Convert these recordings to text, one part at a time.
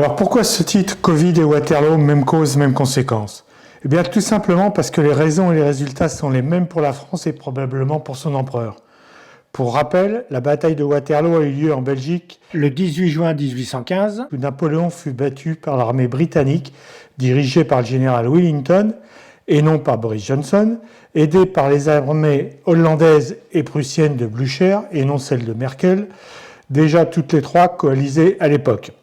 Alors pourquoi ce titre Covid et Waterloo, même cause, même conséquence? Eh bien tout simplement parce que les raisons et les résultats sont les mêmes pour la France et probablement pour son empereur. Pour rappel, la bataille de Waterloo a eu lieu en Belgique le 18 juin 1815, où Napoléon fut battu par l'armée britannique, dirigée par le général Wellington, et non par Boris Johnson, aidé par les armées hollandaises et prussiennes de Blücher, et non celles de Merkel, déjà toutes les trois coalisées à l'époque.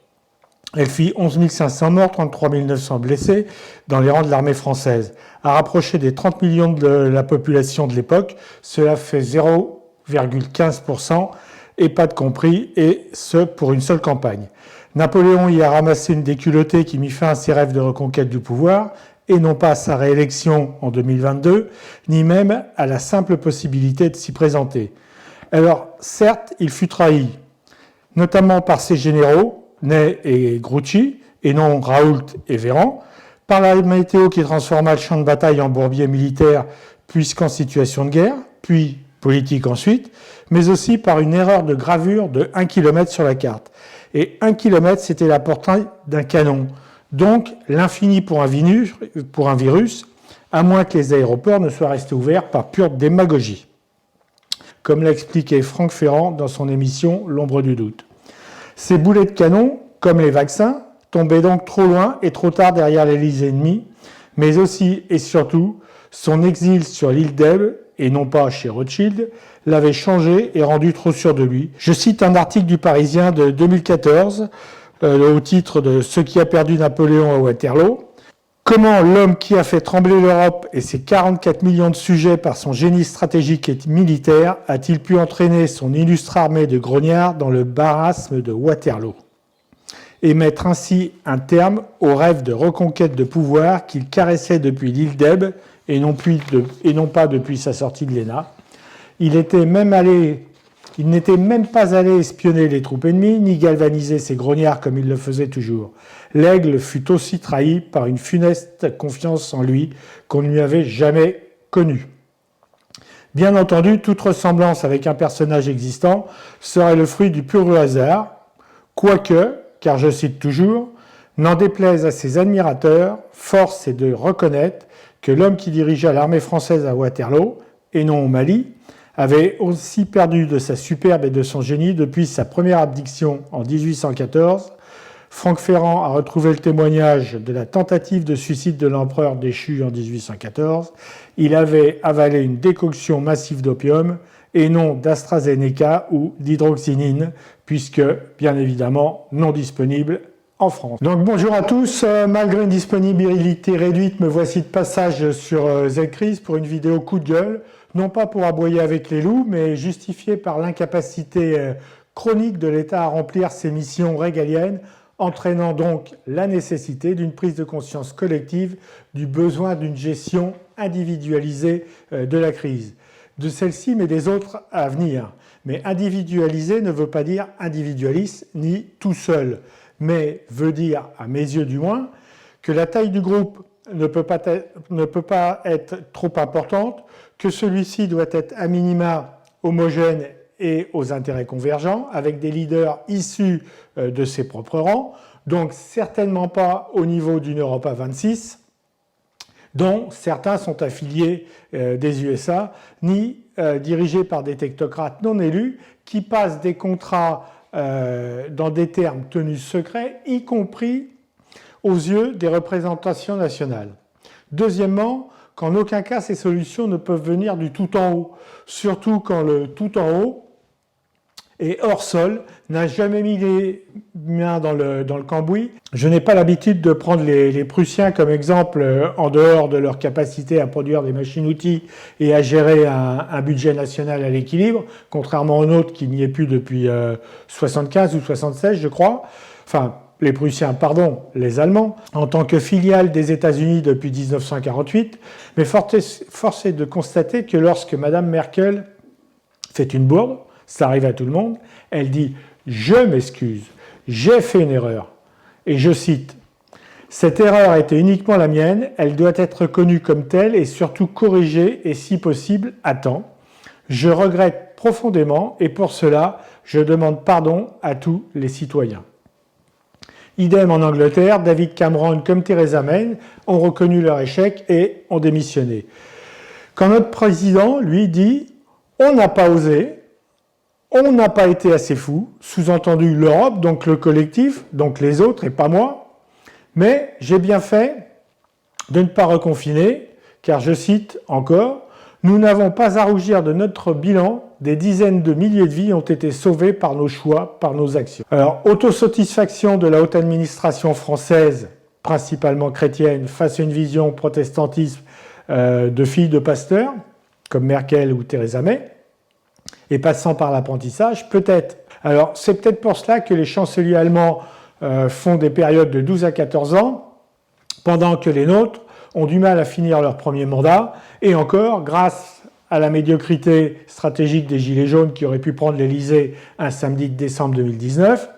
Elle fit 11 500 morts, 33 900 blessés dans les rangs de l'armée française. À rapprocher des 30 millions de la population de l'époque, cela fait 0,15% et pas de compris, et ce pour une seule campagne. Napoléon y a ramassé une déculottée qui mit fin à ses rêves de reconquête du pouvoir, et non pas à sa réélection en 2022, ni même à la simple possibilité de s'y présenter. Alors, certes, il fut trahi, notamment par ses généraux, Ney et Grouchy, et non Raoult et Véran, par la météo qui transforma le champ de bataille en bourbier militaire, puisqu'en situation de guerre, puis politique ensuite, mais aussi par une erreur de gravure de 1 km sur la carte. Et 1 km, c'était la portée d'un canon. Donc, l'infini pour un virus, à moins que les aéroports ne soient restés ouverts par pure démagogie. Comme l'a expliqué Franck Ferrand dans son émission L'ombre du doute. Ces boulets de canon, comme les vaccins, tombaient donc trop loin et trop tard derrière les lignes ennemies, mais aussi et surtout, son exil sur l'île d'Elbe, et non pas chez Rothschild, l'avait changé et rendu trop sûr de lui. Je cite un article du Parisien de 2014, au titre de « Ce qui a perdu Napoléon à Waterloo ». Comment l'homme qui a fait trembler l'Europe et ses 44 millions de sujets par son génie stratégique et militaire a-t-il pu entraîner son illustre armée de grognards dans le marasme de Waterloo et mettre ainsi un terme au rêve de reconquête de pouvoir qu'il caressait depuis l'île d'Elbe et non pas depuis sa sortie de l'ENA. Il n'était même pas allé espionner les troupes ennemies, ni galvaniser ses grognards comme il le faisait toujours. L'aigle fut aussi trahi par une funeste confiance en lui qu'on ne lui avait jamais connue. Bien entendu, toute ressemblance avec un personnage existant serait le fruit du pur hasard, quoique, car je cite toujours, n'en déplaise à ses admirateurs, force est de reconnaître que l'homme qui dirigea l'armée française à Waterloo, et non au Mali, avait aussi perdu de sa superbe et de son génie depuis sa première abdiction en 1814. Franck Ferrand a retrouvé le témoignage de la tentative de suicide de l'empereur déchu en 1814. Il avait avalé une décoction massive d'opium et non d'AstraZeneca ou d'hydroxynine, puisque, bien évidemment, non disponible en France. Donc bonjour à tous, malgré une disponibilité réduite, me voici de passage sur Z-Crise pour une vidéo coup de gueule, non pas pour aboyer avec les loups, mais justifiée par l'incapacité chronique de l'État à remplir ses missions régaliennes, entraînant donc la nécessité d'une prise de conscience collective du besoin d'une gestion individualisée de la crise. De celle-ci, mais des autres à venir. Mais individualisé ne veut pas dire individualiste ni tout seul, mais veut dire, à mes yeux du moins, que la taille du groupe ne peut pas être trop importante, que celui-ci doit être à minima homogène et aux intérêts convergents, avec des leaders issus de ses propres rangs, donc certainement pas au niveau d'une Europe à 26, dont certains sont affiliés des USA, ni dirigés par des technocrates non élus qui passent des contrats dans des termes tenus secrets, y compris aux yeux des représentations nationales. Deuxièmement, qu'en aucun cas ces solutions ne peuvent venir du tout en haut, surtout quand le tout en haut et hors sol n'a jamais mis les mains dans le cambouis. Je n'ai pas l'habitude de prendre les Prussiens comme exemple en dehors de leur capacité à produire des machines-outils et à gérer un budget national à l'équilibre, contrairement aux nôtres qui n'y est plus depuis 75 ou 76, je crois. Enfin, les Prussiens, pardon, les Allemands, en tant que filiale des États-Unis depuis 1948. Mais force est de constater que lorsque Mme Merkel fait une bourde, ça arrive à tout le monde, elle dit « Je m'excuse, j'ai fait une erreur ». Et je cite « Cette erreur était uniquement la mienne, elle doit être reconnue comme telle et surtout corrigée et si possible à temps. Je regrette profondément et pour cela, je demande pardon à tous les citoyens ». Idem en Angleterre, David Cameron comme Theresa May ont reconnu leur échec et ont démissionné. Quand notre président, lui, dit « on n'a pas osé », on n'a pas été assez fou, sous-entendu l'Europe, donc le collectif, donc les autres et pas moi, mais j'ai bien fait de ne pas reconfiner, car je cite encore, « Nous n'avons pas à rougir de notre bilan, des dizaines de milliers de vies ont été sauvées par nos choix, par nos actions. » Alors, autosatisfaction de la haute administration française, principalement chrétienne, face à une vision protestantisme de filles de pasteurs, comme Merkel ou Theresa May, et passant par l'apprentissage, peut-être. Alors, c'est peut-être pour cela que les chanceliers allemands font des périodes de 12 à 14 ans, pendant que les nôtres ont du mal à finir leur premier mandat, et encore, grâce à la médiocrité stratégique des Gilets jaunes qui auraient pu prendre l'Élysée un samedi de décembre 2019,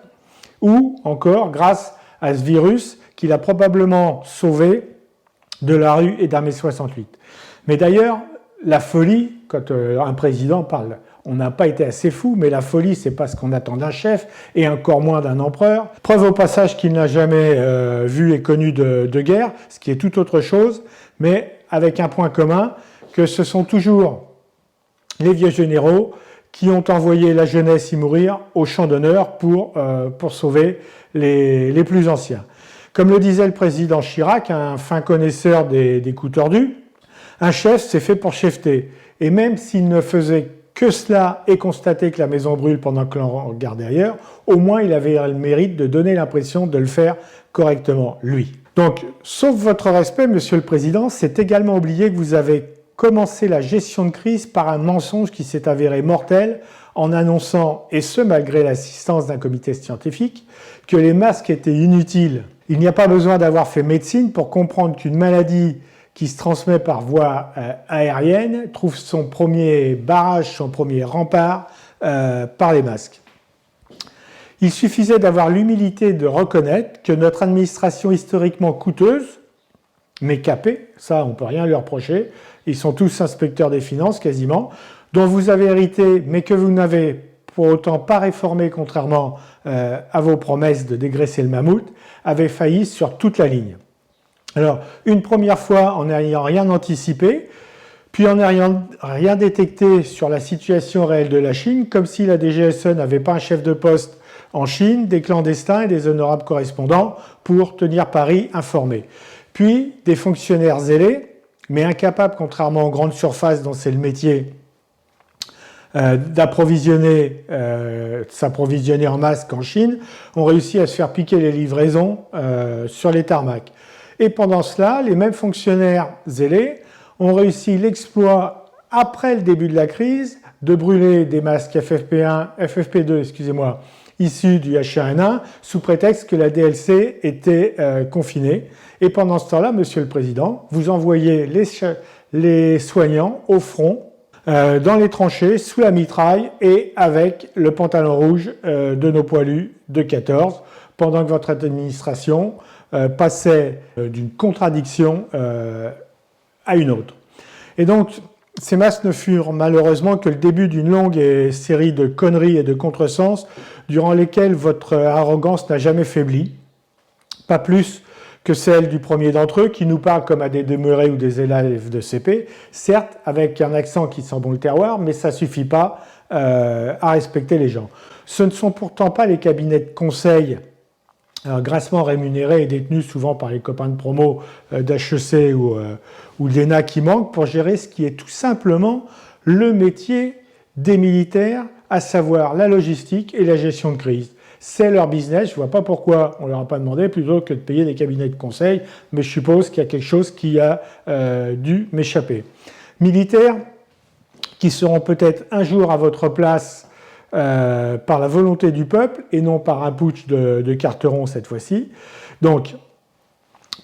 ou encore grâce à ce virus qui l'a probablement sauvé de la rue et d'Armée 68. Mais d'ailleurs, la folie, quand un président parle, on n'a pas été assez fou, mais la folie, c'est pas ce qu'on attend d'un chef, et encore moins d'un empereur. Preuve au passage qu'il n'a jamais vu et connu de guerre, ce qui est tout autre chose, mais avec un point commun, que ce sont toujours les vieux généraux qui ont envoyé la jeunesse y mourir au champ d'honneur pour sauver les plus anciens. Comme le disait le président Chirac, un fin connaisseur des coups tordus, un chef, c'est fait pour chefter. Et même s'il ne faisait que cela et constater que la maison brûle pendant que l'on regarde ailleurs, au moins il avait le mérite de donner l'impression de le faire correctement, lui. Donc, sauf votre respect, Monsieur le Président, c'est également oublier que vous avez commencé la gestion de crise par un mensonge qui s'est avéré mortel en annonçant, et ce malgré l'assistance d'un comité scientifique, que les masques étaient inutiles. Il n'y a pas besoin d'avoir fait médecine pour comprendre qu'une maladie qui se transmet par voie aérienne trouve son premier barrage, son premier rempart par les masques. Il suffisait d'avoir l'humilité de reconnaître que notre administration historiquement coûteuse, mais capée, ça on ne peut rien lui reprocher, ils sont tous inspecteurs des finances quasiment, dont vous avez hérité, mais que vous n'avez pour autant pas réformé contrairement à vos promesses de dégraisser le mammouth, avait failli sur toute la ligne. Alors, une première fois en n'ayant rien anticipé, puis en n'ayant rien détecté sur la situation réelle de la Chine, comme si la DGSE n'avait pas un chef de poste en Chine, des clandestins et des honorables correspondants pour tenir Paris informé. Puis, des fonctionnaires zélés, mais incapables, contrairement aux grandes surfaces dont c'est le métier, s'approvisionner en masques en Chine, ont réussi à se faire piquer les livraisons sur les tarmacs. Et pendant cela, les mêmes fonctionnaires zélés ont réussi l'exploit, après le début de la crise, de brûler des masques FFP2, issus du H1N1, sous prétexte que la DLC était confinée. Et pendant ce temps-là, Monsieur le Président, vous envoyez les soignants au front, dans les tranchées, sous la mitraille et avec le pantalon rouge de nos poilus de 14, pendant que votre administration passait d'une contradiction à une autre. Et donc, ces masques ne furent malheureusement que le début d'une longue série de conneries et de contresens durant lesquelles votre arrogance n'a jamais faibli, pas plus que celle du premier d'entre eux qui nous parle comme à des demeurés ou des élèves de CP, certes avec un accent qui sent bon le terroir, mais ça ne suffit pas à respecter les gens. Ce ne sont pourtant pas les cabinets de conseil grassement rémunérés et détenus souvent par les copains de promo d'HEC ou de l'ENA qui manquent pour gérer ce qui est tout simplement le métier des militaires, à savoir la logistique et la gestion de crise. C'est leur business, je ne vois pas pourquoi on ne leur a pas demandé plutôt que de payer des cabinets de conseil, mais je suppose qu'il y a quelque chose qui a dû m'échapper. Militaires qui seront peut-être un jour à votre place par la volonté du peuple et non par un putsch de Carteron cette fois-ci. Donc,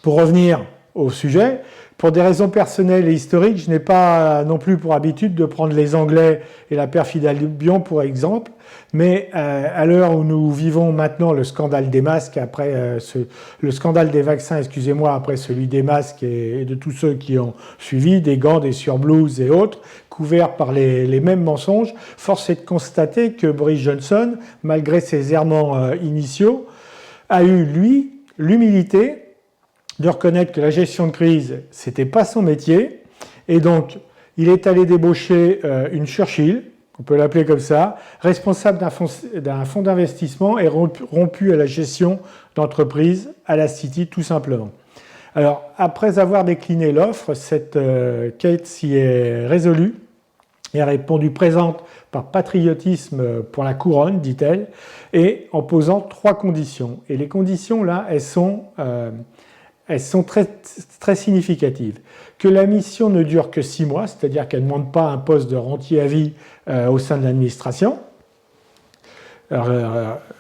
pour revenir au sujet, pour des raisons personnelles et historiques, je n'ai pas non plus pour habitude de prendre les Anglais et la perfide Albion pour exemple, mais à l'heure où nous vivons maintenant le scandale des masques, le scandale des vaccins, excusez-moi, après celui des masques et de tous ceux qui ont suivi, des gants, des surblouses et autres, couverts par les mêmes mensonges, force est de constater que Boris Johnson, malgré ses errements initiaux, a eu, lui, l'humilité de reconnaître que la gestion de crise, c'était pas son métier, et donc il est allé débaucher une Churchill, on peut l'appeler comme ça, responsable d'un fonds d'investissement et rompu à la gestion d'entreprise à la City, tout simplement. Alors, après avoir décliné l'offre, cette Kate s'y est résolue et a répondu présente par patriotisme pour la couronne, dit-elle, et en posant 3 conditions. Et les conditions, là, elles sont très, très significatives. Que la mission ne dure que 6 mois, c'est-à-dire qu'elle ne demande pas un poste de rentier à vie au sein de l'administration.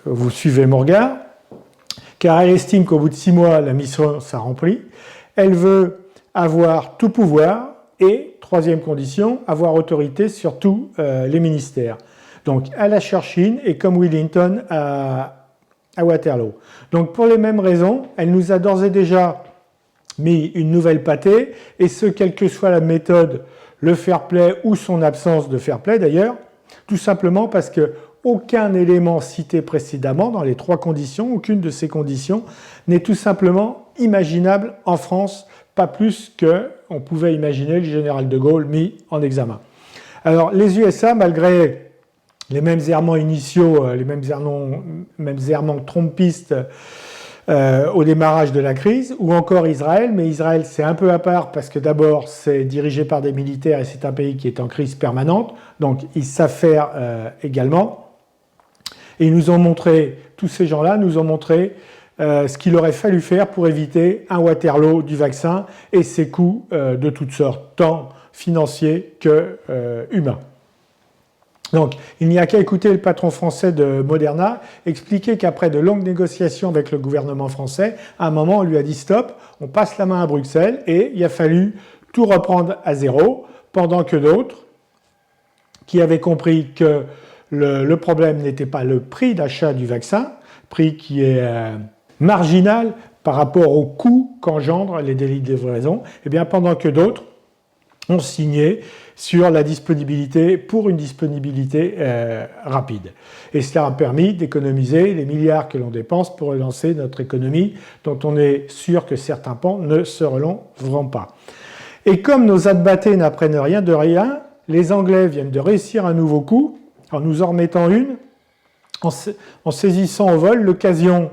Vous suivez mon regard. Car elle estime qu'au bout de 6 mois, la mission sera remplie. Elle veut avoir tout pouvoir et, 3e condition, avoir autorité sur tous les ministères. Donc à la Churchill et comme Wellington à Waterloo. Donc pour les mêmes raisons, elle nous a d'ores et déjà mis une nouvelle pâtée, et ce, quelle que soit la méthode, le fair play ou son absence de fair play d'ailleurs, tout simplement parce que aucun élément cité précédemment dans les 3 conditions, aucune de ces conditions n'est tout simplement imaginable en France, pas plus qu'on pouvait imaginer le général de Gaulle mis en examen. Alors les USA, malgré les mêmes errements initiaux, les mêmes errements trompistes au démarrage de la crise, ou encore Israël, mais Israël c'est un peu à part parce que d'abord c'est dirigé par des militaires et c'est un pays qui est en crise permanente, donc ils savent faire également. Et ils nous ont montré, tous ces gens-là nous ont montré ce qu'il aurait fallu faire pour éviter un Waterloo du vaccin et ses coûts de toutes sortes, tant financiers que humains. Donc, il n'y a qu'à écouter le patron français de Moderna expliquer qu'après de longues négociations avec le gouvernement français, à un moment, on lui a dit stop, on passe la main à Bruxelles et il a fallu tout reprendre à zéro, pendant que d'autres, qui avaient compris que le problème n'était pas le prix d'achat du vaccin, prix qui est marginal par rapport au coût qu'engendrent les délais de livraison, et bien pendant que d'autres ont signé sur la disponibilité, pour une disponibilité rapide. Et cela a permis d'économiser les milliards que l'on dépense pour relancer notre économie, dont on est sûr que certains pans ne se relanceront pas. Et comme nos adbattés n'apprennent rien de rien, les Anglais viennent de réussir un nouveau coup, en nous en remettant une, en saisissant au vol l'occasion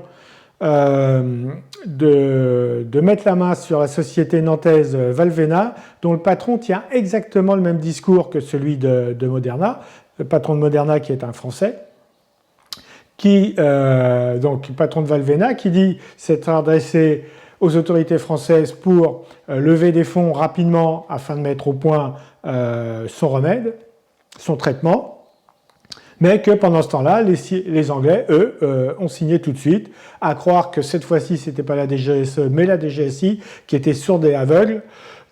de mettre la main sur la société nantaise Valvena, dont le patron tient exactement le même discours que celui de Moderna, le patron de Moderna qui est un Français, donc le patron de Valvena, qui dit s'être adressé aux autorités françaises pour lever des fonds rapidement afin de mettre au point son remède, son traitement, mais que pendant ce temps-là, les Anglais, eux, ont signé tout de suite, à croire que cette fois-ci, ce n'était pas la DGSE, mais la DGSI, qui était sourde et aveugle,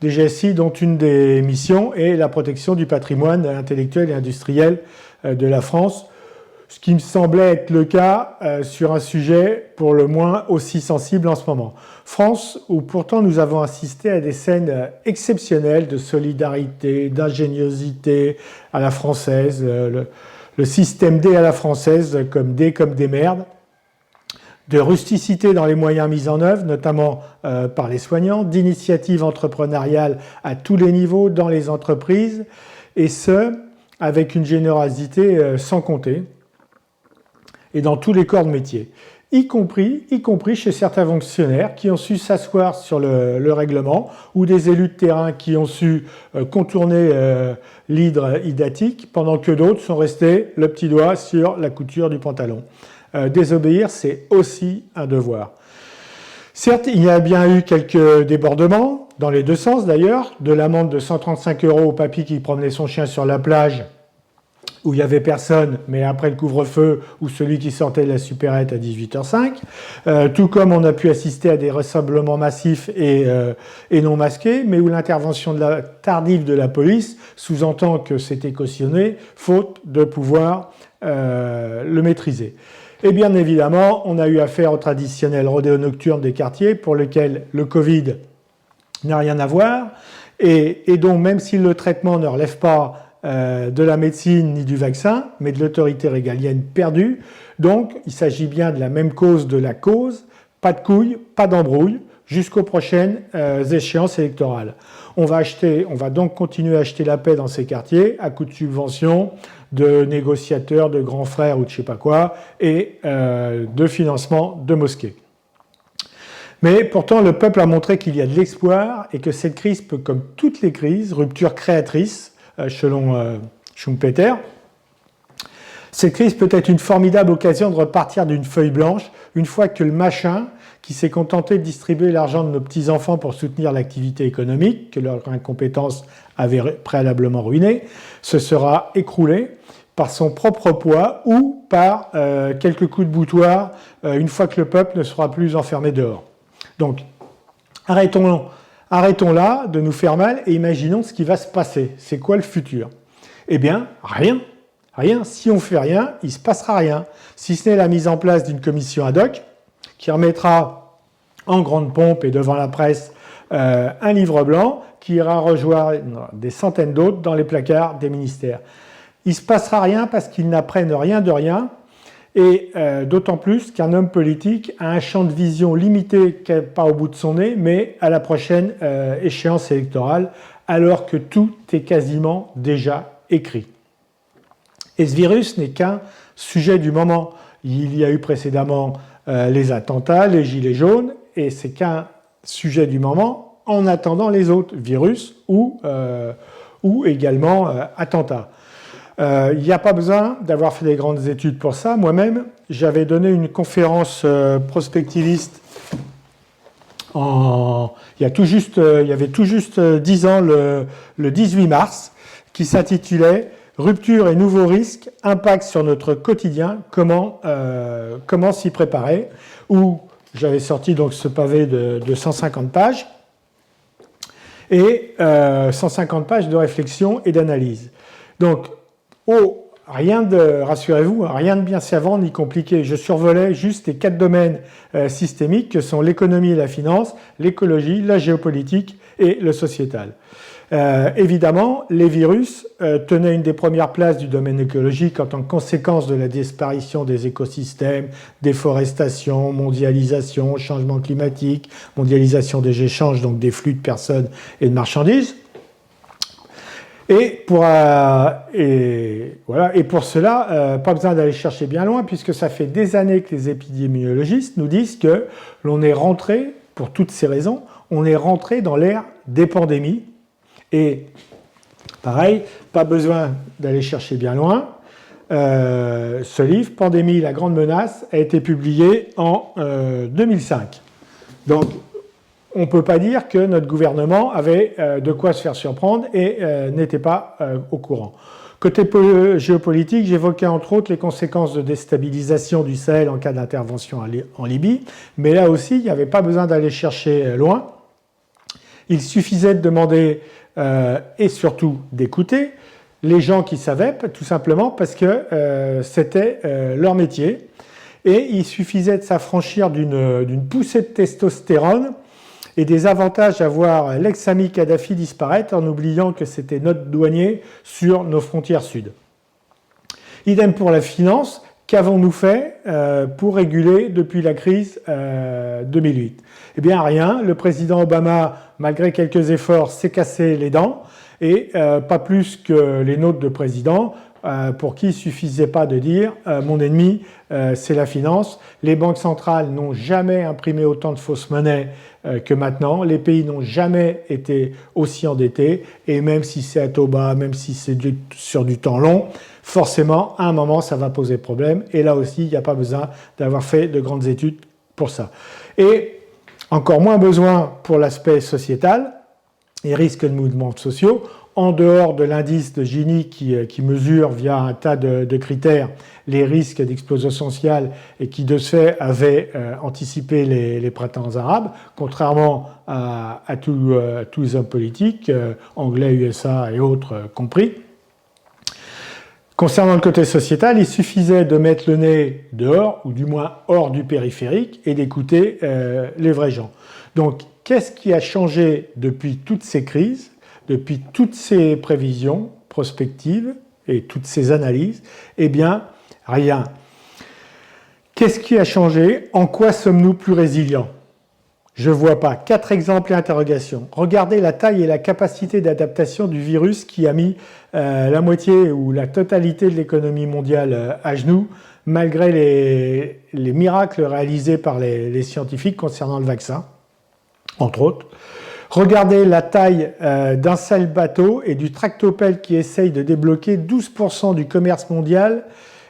DGSI dont une des missions est la protection du patrimoine intellectuel et industriel de la France, ce qui me semblait être le cas sur un sujet pour le moins aussi sensible en ce moment. France, où pourtant nous avons assisté à des scènes exceptionnelles de solidarité, d'ingéniosité à la française, le système D à la française, comme D comme des merdes, de rusticité dans les moyens mis en œuvre, notamment par les soignants, d'initiatives entrepreneuriales à tous les niveaux dans les entreprises, et ce, avec une générosité sans compter, et dans tous les corps de métier, y compris chez certains fonctionnaires qui ont su s'asseoir sur le règlement, ou des élus de terrain qui ont su contourner l'hydre hydatique, pendant que d'autres sont restés le petit doigt sur la couture du pantalon. Désobéir, c'est aussi un devoir. Certes, il y a bien eu quelques débordements, dans les deux sens d'ailleurs, de l'amende de 135 € au papy qui promenait son chien sur la plage, où il n'y avait personne, mais après le couvre-feu, ou celui qui sortait de la supérette à 18h05, tout comme on a pu assister à des rassemblements massifs et non masqués, mais où l'intervention tardive de la police sous-entend que c'était cautionné, faute de pouvoir le maîtriser. Et bien évidemment, on a eu affaire au traditionnel rodéo nocturne des quartiers, pour lequel le Covid n'a rien à voir, et dont même si le traitement ne relève pas de la médecine ni du vaccin, mais de l'autorité régalienne perdue, Donc, il s'agit bien de la même cause de la cause, pas de couilles, pas d'embrouille, jusqu'aux prochaines échéances électorales. On va donc continuer à acheter la paix dans ces quartiers à coup de subventions, de négociateurs, de grands frères ou de je sais pas quoi, et de financement de mosquées. Mais pourtant, le peuple a montré qu'il y a de l'espoir et que cette crise peut, comme toutes les crises, rupture créatrice, selon Schumpeter, cette crise peut être une formidable occasion de repartir d'une feuille blanche une fois que le machin, qui s'est contenté de distribuer l'argent de nos petits-enfants pour soutenir l'activité économique, que leur incompétence avait préalablement ruiné, se sera écroulé par son propre poids ou par quelques coups de boutoir une fois que le peuple ne sera plus enfermé dehors. Donc, arrêtons là de nous faire mal et imaginons ce qui va se passer. C'est quoi le futur? Eh bien, rien. Rien. Si on ne fait rien, il ne se passera rien. Si ce n'est la mise en place d'une commission ad hoc qui remettra en grande pompe et devant la presse un livre blanc qui ira rejoindre des centaines d'autres dans les placards des ministères. Il ne se passera rien parce qu'ils n'apprennent rien de rien, et d'autant plus qu'un homme politique a un champ de vision limité, pas au bout de son nez, mais à la prochaine échéance électorale, alors que tout est quasiment déjà écrit. Et ce virus n'est qu'un sujet du moment. Il y a eu précédemment les attentats, les gilets jaunes, et c'est qu'un sujet du moment en attendant les autres, virus ou également attentats. Il n'y a pas besoin d'avoir fait des grandes études pour ça. Moi-même, j'avais donné une conférence prospectiviste il y avait tout juste 10 ans, le 18 mars, qui s'intitulait « Rupture et nouveaux risques, impact sur notre quotidien, comment s'y préparer ?» où j'avais sorti donc ce pavé de 150 pages et 150 pages de réflexion et d'analyse. Donc, rassurez-vous, rien de bien savant ni compliqué. Je survolais juste les 4 domaines systémiques que sont l'économie et la finance, l'écologie, la géopolitique et le sociétal. Évidemment, les virus tenaient une des premières places du domaine écologique en tant que conséquence de la disparition des écosystèmes, déforestation, mondialisation, changement climatique, mondialisation des échanges, donc des flux de personnes et de marchandises. Et pour cela, pas besoin d'aller chercher bien loin, puisque ça fait des années que les épidémiologistes nous disent que l'on est rentré, pour toutes ces raisons, on est rentré dans l'ère des pandémies. Et pareil, pas besoin d'aller chercher bien loin. Ce livre, Pandémie, la grande menace, a été publié en 2005. Donc, on ne peut pas dire que notre gouvernement avait de quoi se faire surprendre et n'était pas au courant. Côté géopolitique, j'évoquais entre autres les conséquences de déstabilisation du Sahel en cas d'intervention en Libye, mais là aussi, il n'y avait pas besoin d'aller chercher loin. Il suffisait de demander et surtout d'écouter les gens qui savaient, tout simplement parce que c'était leur métier. Et il suffisait de s'affranchir d'une poussée de testostérone et des avantages à voir l'ex-ami Kadhafi disparaître en oubliant que c'était notre douanier sur nos frontières sud. Idem pour la finance. Qu'avons-nous fait pour réguler depuis la crise 2008 ? Eh bien rien, le président Obama, malgré quelques efforts, s'est cassé les dents, et pas plus que les nôtres de président, pour qui il ne suffisait pas de dire « mon ennemi, c'est la finance ». Les banques centrales n'ont jamais imprimé autant de fausses monnaies que maintenant, les pays n'ont jamais été aussi endettés, et même si c'est à taux bas, même si c'est sur du temps long, forcément, à un moment, ça va poser problème. Et là aussi, il n'y a pas besoin d'avoir fait de grandes études pour ça. Et encore moins besoin pour l'aspect sociétal et risque de mouvements sociaux. En dehors de l'indice de Gini qui mesure via un tas de critères les risques d'explosion sociale et qui de ce fait avait anticipé les printemps arabes, contrairement à tous les hommes politiques, anglais, USA et autres compris. Concernant le côté sociétal, il suffisait de mettre le nez dehors, ou du moins hors du périphérique, et d'écouter les vrais gens. Donc, qu'est-ce qui a changé depuis toutes ces crises, depuis toutes ces prévisions prospectives et toutes ces analyses ? Eh bien, rien. Qu'est-ce qui a changé? En quoi sommes-nous plus résilients? Je ne vois pas. 4 exemples et interrogations. Regardez la taille et la capacité d'adaptation du virus qui a mis la moitié ou la totalité de l'économie mondiale à genoux, malgré les miracles réalisés par les scientifiques concernant le vaccin, entre autres. Regardez la taille d'un seul bateau et du tractopelle qui essaye de débloquer 12% du commerce mondial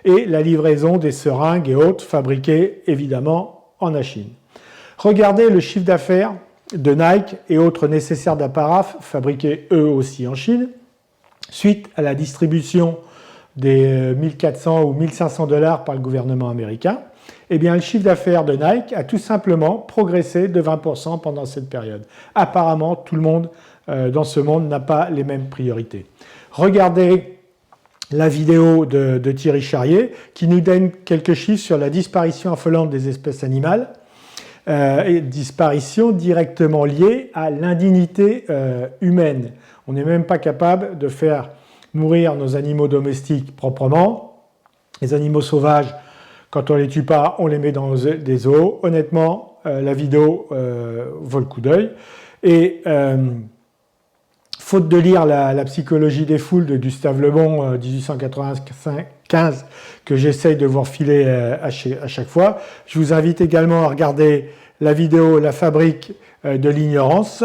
et la livraison des seringues et autres fabriquées évidemment en Chine. Regardez le chiffre d'affaires de Nike et autres nécessaires d'apparat fabriqués eux aussi en Chine, suite à la distribution des 1400 ou 1500 $ par le gouvernement américain. Eh bien, le chiffre d'affaires de Nike a tout simplement progressé de 20% pendant cette période. Apparemment, tout le monde dans ce monde n'a pas les mêmes priorités. Regardez la vidéo de Thierry Charrier qui nous donne quelques chiffres sur la disparition affolante des espèces animales, et disparition directement liée à l'indignité humaine. On n'est même pas capable de faire mourir nos animaux domestiques proprement. Les animaux sauvages, quand on ne les tue pas, on les met dans des zoos. Honnêtement, la vidéo vaut le coup d'œil. Et faute de lire la psychologie des foules de Gustave Le Bon, 1895, que j'essaye de vous refiler à chaque fois, je vous invite également à regarder la vidéo La fabrique de l'ignorance,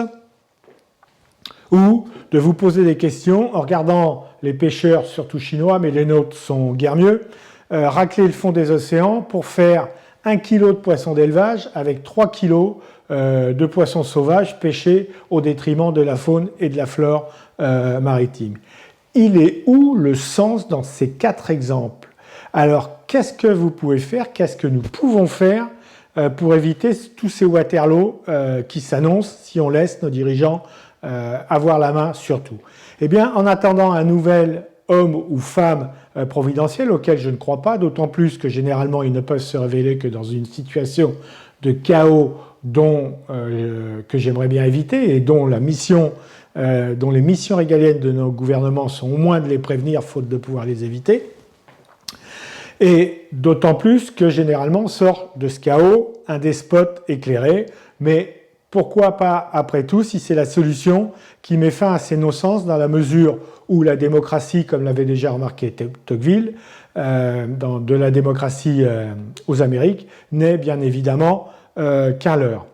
ou de vous poser des questions en regardant les pêcheurs, surtout chinois, mais les nôtres sont guère mieux, racler le fond des océans pour faire 1 kg de poissons d'élevage avec 3 kg de poissons sauvages pêchés au détriment de la faune et de la flore maritime. Il est où le sens dans ces 4 exemples? Alors, qu'est-ce que vous pouvez faire? Qu'est-ce que nous pouvons faire pour éviter tous ces Waterloo qui s'annoncent si on laisse nos dirigeants avoir la main sur tout? Eh bien, en attendant un nouvel homme ou femme providentiel, auquel je ne crois pas, d'autant plus que généralement ils ne peuvent se révéler que dans une situation de chaos que j'aimerais bien éviter et dont les missions régaliennes de nos gouvernements sont au moins de les prévenir, faute de pouvoir les éviter. Et d'autant plus que généralement sort de ce chaos un despote éclairé, mais pourquoi pas après tout si c'est la solution qui met fin à ces non-sens dans la mesure où la démocratie, comme l'avait déjà remarqué Tocqueville, de la démocratie aux Amériques, n'est bien évidemment qu'un leurre.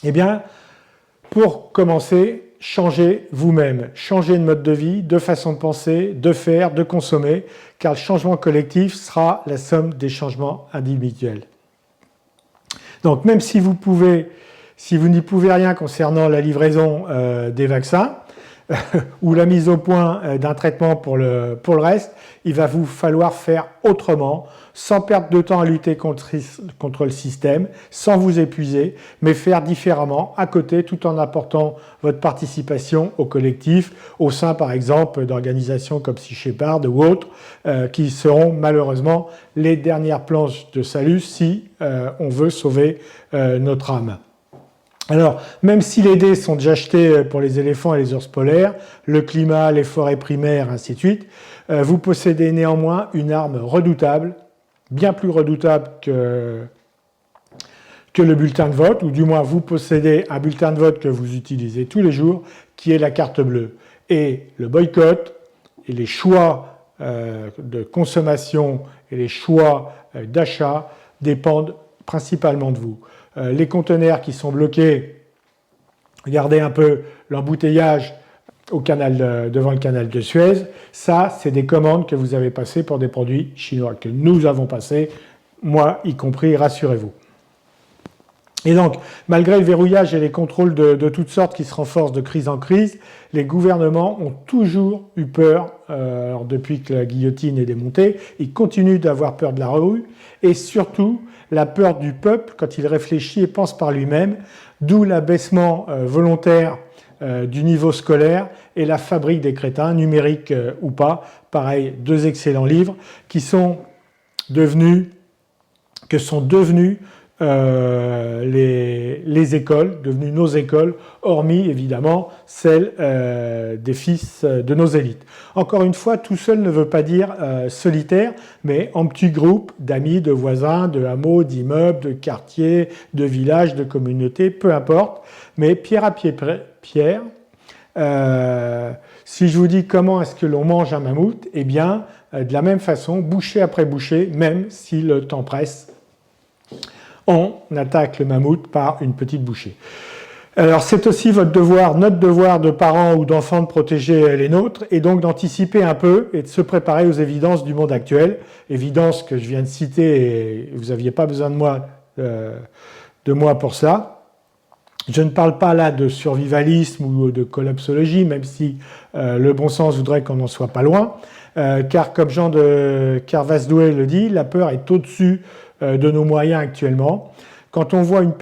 Eh bien, pour commencer, changez vous-même, changez de mode de vie, de façon de penser, de faire, de consommer, car le changement collectif sera la somme des changements individuels. Donc même si vous n'y pouvez rien concernant la livraison des vaccins ou la mise au point d'un traitement pour le reste, il va vous falloir faire autrement, sans perdre de temps à lutter contre le système, sans vous épuiser, mais faire différemment à côté, tout en apportant votre participation au collectif, au sein par exemple d'organisations comme Sea Shepherd ou autres, qui seront malheureusement les dernières planches de salut si on veut sauver notre âme. Alors, même si les dés sont déjà jetés pour les éléphants et les ours polaires, le climat, les forêts primaires, ainsi de suite, vous possédez néanmoins une arme redoutable, bien plus redoutable que le bulletin de vote, ou du moins vous possédez un bulletin de vote que vous utilisez tous les jours, qui est la carte bleue. Et le boycott et les choix de consommation et les choix d'achat dépendent principalement de vous. Les conteneurs qui sont bloqués, regardez un peu l'embouteillage devant le canal de Suez, ça c'est des commandes que vous avez passées pour des produits chinois, que nous avons passés, moi y compris, rassurez-vous. Et donc, malgré le verrouillage et les contrôles de toutes sortes qui se renforcent de crise en crise, les gouvernements ont toujours eu peur, alors depuis que la guillotine est démontée, ils continuent d'avoir peur de la rue, et surtout la peur du peuple quand il réfléchit et pense par lui-même, d'où l'abaissement volontaire du niveau scolaire et la fabrique des crétins, numériques ou pas. Pareil, 2 excellents livres qui sont devenus les écoles, devenues nos écoles, hormis évidemment celles des fils de nos élites. Encore une fois, tout seul ne veut pas dire solitaire, mais en petits groupes d'amis, de voisins, de hameaux, d'immeubles, de quartiers, de villages, de communautés, peu importe, mais pierre à pierre. Si je vous dis comment est-ce que l'on mange un mammouth, eh bien, de la même façon, bouchée après bouchée, même si le temps presse, on attaque le mammouth par une petite bouchée. Alors c'est aussi votre devoir, notre devoir de parents ou d'enfants de protéger les nôtres et donc d'anticiper un peu et de se préparer aux évidences du monde actuel. Évidences que je viens de citer et vous n'aviez pas besoin de moi pour ça. Je ne parle pas là de survivalisme ou de collapsologie, même si le bon sens voudrait qu'on n'en soit pas loin. Car comme Jean de Carvasdoué le dit, la peur est au-dessus de nos moyens actuellement. Quand on voit une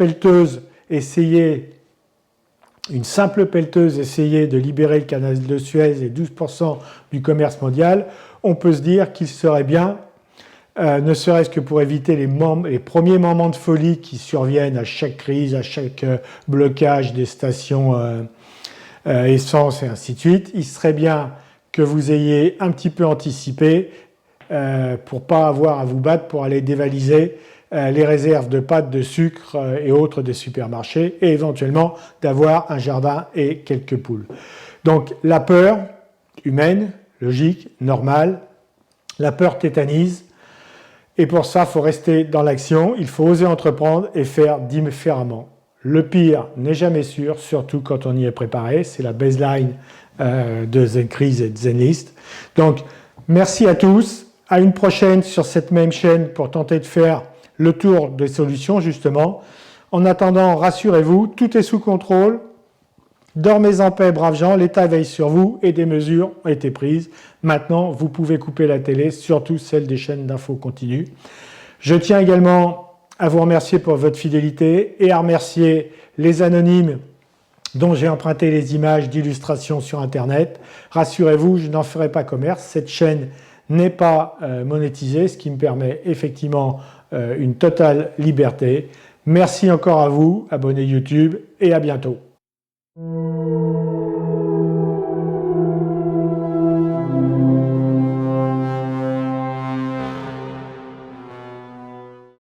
simple pelleteuse essayer de libérer le canal de Suez et 12% du commerce mondial, on peut se dire qu'il serait bien, ne serait-ce que pour éviter les premiers moments de folie qui surviennent à chaque crise, à chaque blocage des stations essence et ainsi de suite, il serait bien que vous ayez un petit peu anticipé pour ne pas avoir à vous battre pour aller dévaliser les réserves de pâtes, de sucre et autres des supermarchés et éventuellement d'avoir un jardin et quelques poules. Donc la peur humaine, logique, normale, la peur tétanise et pour ça il faut rester dans l'action, il faut oser entreprendre et faire différemment. Le pire n'est jamais sûr, surtout quand on y est préparé, c'est la baseline de ZenCrise et de ZenList. Donc merci à tous. À une prochaine sur cette même chaîne pour tenter de faire le tour des solutions justement. En attendant, rassurez-vous, tout est sous contrôle. Dormez en paix, braves gens, l'État veille sur vous et des mesures ont été prises. Maintenant, vous pouvez couper la télé, surtout celle des chaînes d'infos continues. Je tiens également à vous remercier pour votre fidélité et à remercier les anonymes dont j'ai emprunté les images d'illustrations sur Internet. Rassurez-vous, je n'en ferai pas commerce. Cette chaîne n'est pas monétisée, ce qui me permet effectivement une totale liberté. Merci encore à vous, abonnés YouTube, et à bientôt.